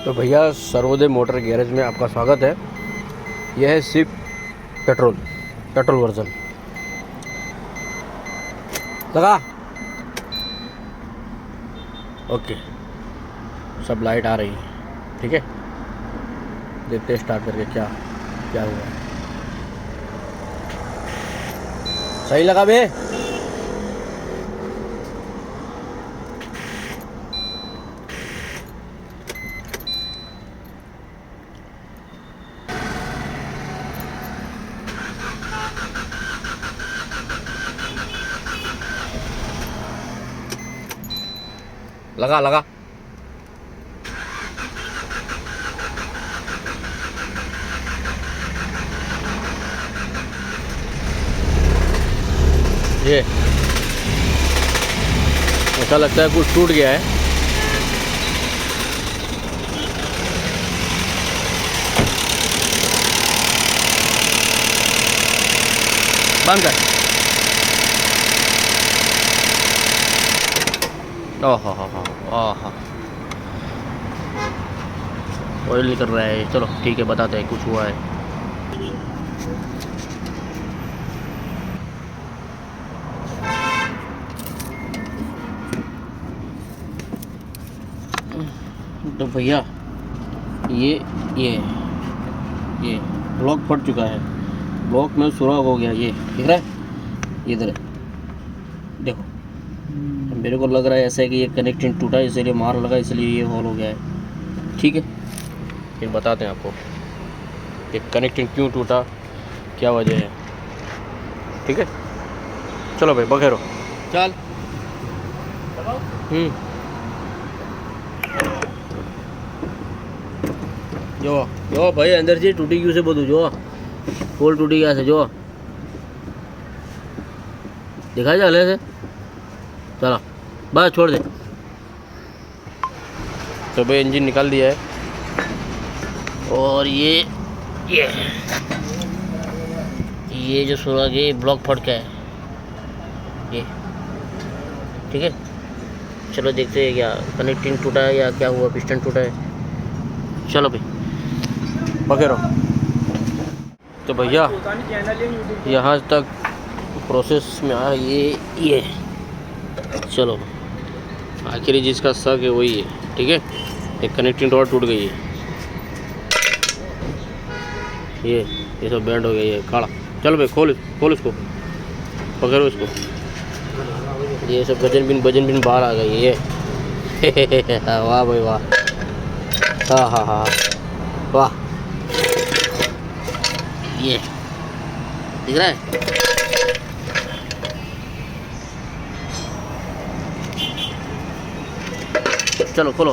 तो भैया Sarvodaya motor garage में आपका स्वागत है। यह है सिर्फ पेट्रोल वर्जन। लगा ओके, सब लाइट आ रही है। ठीक है, देखते हैं स्टार्ट करके क्या क्या हुआ है। सही लगा बे? लगा लगा ये ऐसा लगता है कुछ टूट गया है। बंद कर। ओह ऑयल निकल रहा है। चलो ठीक है, बताते हैं कुछ हुआ है। तो भैया ये ब्लॉक फट चुका है। ब्लॉक में सुराख हो गया। ये दिख रहा है, इधर है देखो। मेरे को लग रहा है ऐसा है कि ये कनेक्टिंग टूटा, इसलिए मार लगा, इसलिए ये होल हो गया है। ठीक है, फिर बताते हैं आपको कि कनेक्टिंग क्यों टूटा, क्या वजह है। ठीक है, चलो भाई बखेरो चल। जो भाई अंदर से टूटी क्यों से बोलूँ, जो पोल टूटी गया से जो दिखाई चले से। चलो बस छोड़ दे। तो भाई इंजन निकाल दिया है। और ये जो सुराख है ब्लॉक फट का है ये। ठीक है, चलो देखते हैं क्या कनेक्टिंग टूटा है या क्या हुआ, पिस्टन टूटा है। चलो भाई बखेरो। तो भैया यहाँ तक प्रोसेस में आया ये चलो आखिरी जिसका शक है वही है। ठीक है, एक कनेक्टिंग रॉड टूट गई है। ये सब बैंड हो गया, ये काला। चलो भाई खोल इसको, पकड़ो इसको। ये सब बजन बिन बाहर आ गई है ये वाह भाई वाह, हाँ वाह। ये दिख रहा है? चलो खोलो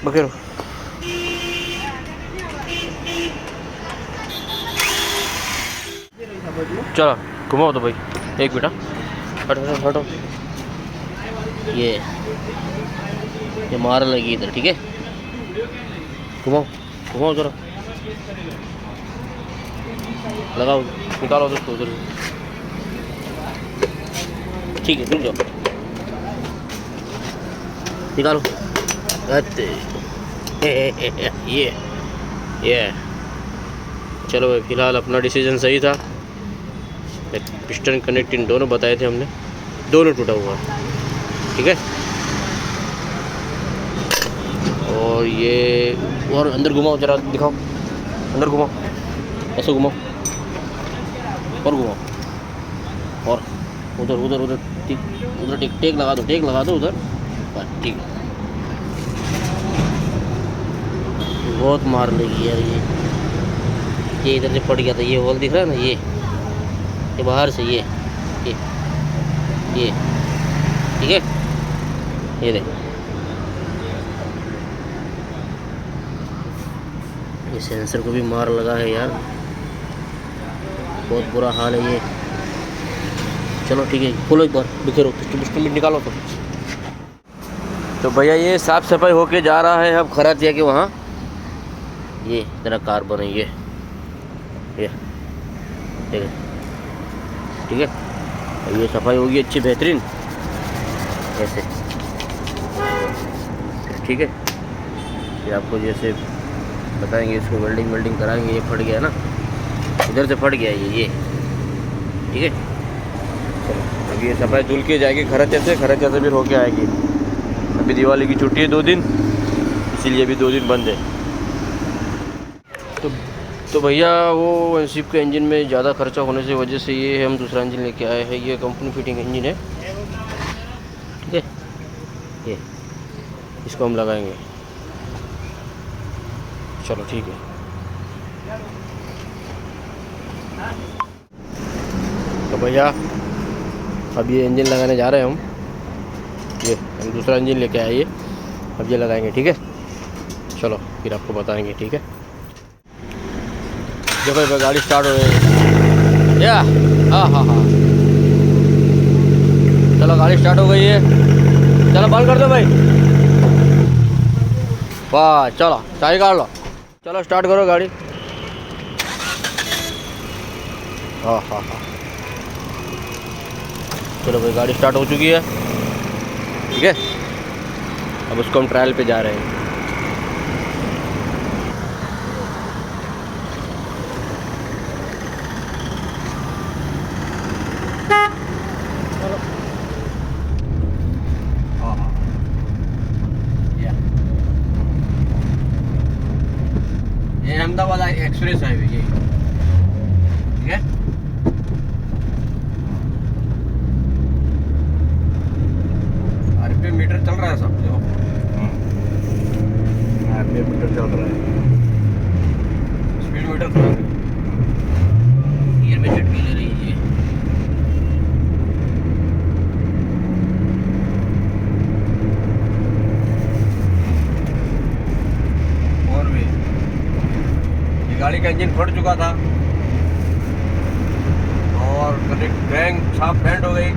बखेरो। चलो घुमाओ तो भाई, एक बेटा हटो। ये मार लगी इधर। ठीक है, घुमाओ जरा, लगाओ, निकालो दोस्तों उधर। ठीक है, रुक जाओ, निकालो। ये चलो भाई, फिलहाल अपना डिसीजन सही था। पिस्टन कनेक्टिंग दोनों बताए थे हमने, दोनों टूटा हुआ है। ठीक है, और ये और अंदर घुमाओ जरा, दिखाओ अंदर घुमाओ, ऐसे घुमाओ और घुमाओ, और उधर टेक लगा दो उधर। बस ठीक है, बहुत मार लेगी यार ये इधर से फट गया था। ये होल दिख रहा है ना, ये बाहर से ये ठीक है, ये देख, ये सेंसर को भी मार लगा है यार, बहुत बुरा हाल है ये। चलो ठीक है, खोलो एक बार, बिखेरो, पिस्टन भी निकालो। तो भैया ये साफ सफाई होके जा रहा है। अब खरा दिया कि वहाँ ये तेरा कार्बन है, ये ठीक है, और ये सफाई होगी अच्छी बेहतरीन ऐसे। ठीक है। ये आपको जैसे बताएंगे, इसको वेल्डिंग कराएंगे। ये फट गया ना, इधर से फट गया ये, ठीक है। चलो अभी ये सफाई धुल के जाएगी खराचे से फिर होके आएगी। अभी दिवाली की छुट्टी है 2 दिन, इसीलिए अभी 2 दिन बंद है। तो भैया वो एनशिप के इंजन में ज़्यादा खर्चा होने से वजह से ये हम दूसरा इंजन लेके आए हैं। ये कंपनी फिटिंग इंजन है, ठीक है। ये इसको हम लगाएंगे। चलो ठीक है। तो भैया अब ये इंजन लगाने जा रहे हैं हम। ये हम दूसरा इंजन लेके आए, ये अब ये लगाएंगे, ठीक है। चलो फिर आपको बताएंगे, ठीक है। देखो भाई गाड़ी स्टार्ट हो रही है या हाँ। चलो गाड़ी स्टार्ट हो गई है। चलो बंद कर दो भाई। वाह चलो चाय काट लो। चलो स्टार्ट करो गाड़ी। हाँ। चलो भाई गाड़ी स्टार्ट हो चुकी है, ठीक है। अब उसको हम ट्रायल पे जा रहे हैं। ये अहमदाबाद एक्सप्रेस हाईवे, ये ठीक है। आरपीएम मीटर चल रहा है सब, देखो आरपीएम मीटर चल रहा है। स्पीड मीटर खराब है, गियर में झटके ले रही है ये। और भी ये गाड़ी का इंजन फट चुका था और क्रैंक शाफ्ट बेंड हो गई,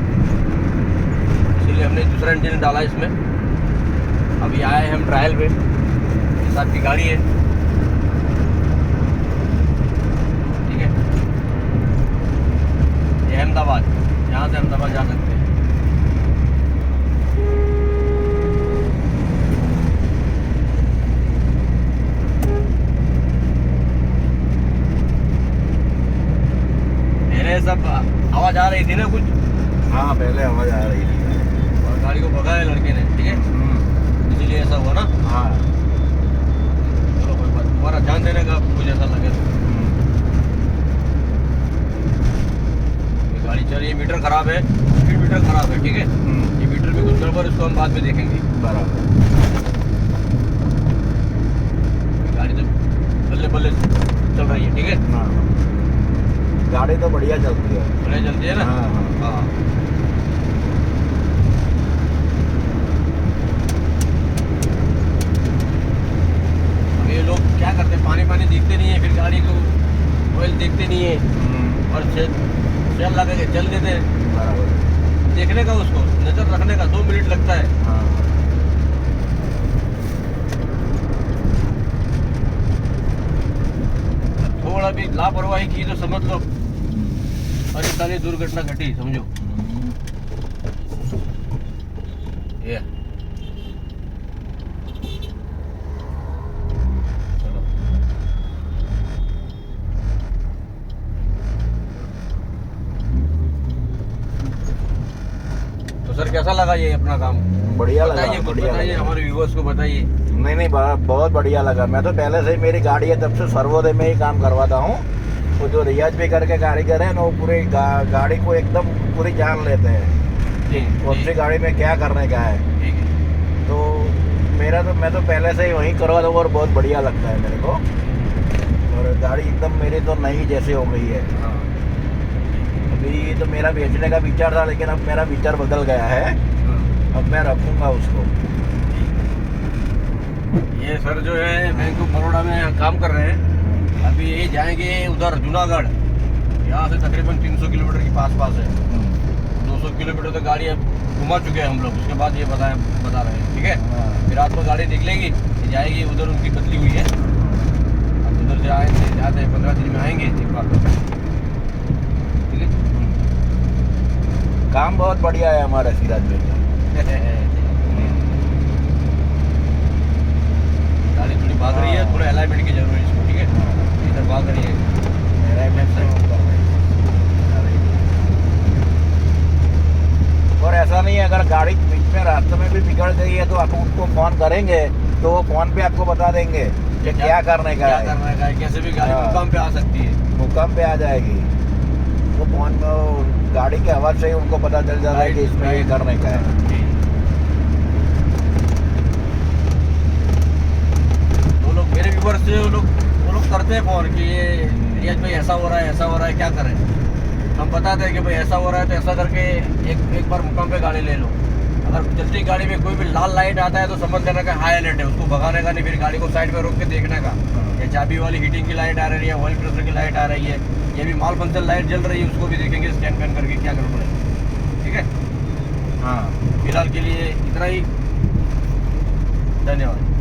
इसलिए हमने दूसरा इंजन डाला इसमें। अभी आए हम ट्रायल पे, इस आपकी गाड़ी है, ठीक है। ये अहमदाबाद, यहाँ से अहमदाबाद जा सकते हैं। पहले सब आवाज़ आ रही थी ना कुछ? हाँ पहले आवाज़ आ रही थी और गाड़ी को भगाया लड़के ने, ठीक है, इसीलिए ऐसा हुआ ना। हाँ चलो कोई बात, तुम्हारा ध्यान देने का कुछ ऐसा लगे तो। ये गाड़ी चल रही है, मीटर खराब है, स्पीड मीटर खराब है, ठीक है। ये मीटर में कुछ गड़बड़, इसको हम बाद में देखेंगे। बराबर। गाड़ी तो बल्ले बल्ले चल रही है, ठीक है। हाँ गाड़ी तो बढ़िया चलती है, बढ़िया चलती है ना। हाँ। अब ये लोग क्या करते हैं, पानी देखते नहीं है, फिर गाड़ी को ऑयल देखते नहीं है और सेल लगा के चल देते हैं। बराबर। देखने का, उसको नजर रखने का 2 मिनट लगता है। हाँ थोड़ा भी लापरवाही की तो समझ लो अरे सारी दुर्घटना घटी, समझो। ये चलो तो सर कैसा लगा ये अपना काम? बढ़िया लगा, बताइए हमारे व्यूअर्स को बताइए। नहीं बहुत बढ़िया लगा। मैं तो पहले से ही, मेरी गाड़ी है तब से सर्वोदय में ही काम करवाता हूँ। वो जो रियाज भी करके कारीगर है ना, वो पूरी गाड़ी को एकदम पूरी जान लेते हैं कौन सी गाड़ी में क्या करने का है। तो मैं तो पहले से ही वहीं करवाता हूँ और बहुत बढ़िया लगता है मेरे को। और गाड़ी एकदम मेरी तो नई जैसे हो गई है। अभी तो मेरा बेचने का विचार था, लेकिन अब मेरा विचार बदल गया है। अब मैं रखूँगा उसको। ये सर जो है बैंक ऑफ बड़ौदा में काम कर रहे हैं। अभी यही जाएंगे उधर जूनागढ़, यहाँ से तकरीबन 300 किलोमीटर के पास है। 200 किलोमीटर तक गाड़ी अब घुमा चुके हैं हम लोग। उसके बाद ये बता रहे हैं, ठीक है। फिर रात को गाड़ी निकलेगी, जाएगी उधर, उनकी बदली हुई है। अब उधर से आएंगे, जाते हैं 15 दिन में आएंगे एक बार, ठीक है। काम बहुत बढ़िया है हमारा सिराज भाई का। भाग रही है, थोड़ा अलाइनमेंट की जरूरत है इसको, ठीक है। इधर भाग रही है और ऐसा नहीं है, अगर गाड़ी बीच में रास्ते में भी बिगड़ गई है तो आप उनको फोन करेंगे तो वो फोन पे आपको बता देंगे कि क्या करने का क्या है, करने का है, कैसे भी गाड़ी हाँ। मुकाम पे आ सकती है। मुकाम पे आ जाएगी। वो फोन में गाड़ी की आवाज से ही उनको पता चल जाता है कि इसमें ये करने का है। जी। वो लोग मेरे व्यूवर से वो लोग करते हैं फोन कि ये रियाज भाई ऐसा हो रहा है, ऐसा हो रहा है, क्या करें। हम बताते हैं कि भाई ऐसा हो रहा है तो ऐसा करके एक बार मुकाम पे गाड़ी ले लो। अगर चलती गाड़ी में कोई भी लाल लाइट आता है तो समझ लेना का हाई अलर्ट है, उसको भगाने का नहीं, फिर गाड़ी को साइड पे रोक के देखने का, या चाबी वाली हीटिंग की लाइट आ रही है, ऑयल प्रेशर की लाइट आ रही है, ये भी माल फंक्शन लाइट जल रही है, उसको भी देखेंगे स्कैन पैन करके क्या गड़बड़ है, ठीक है। हाँ, फिलहाल के लिए इतना ही, धन्यवाद।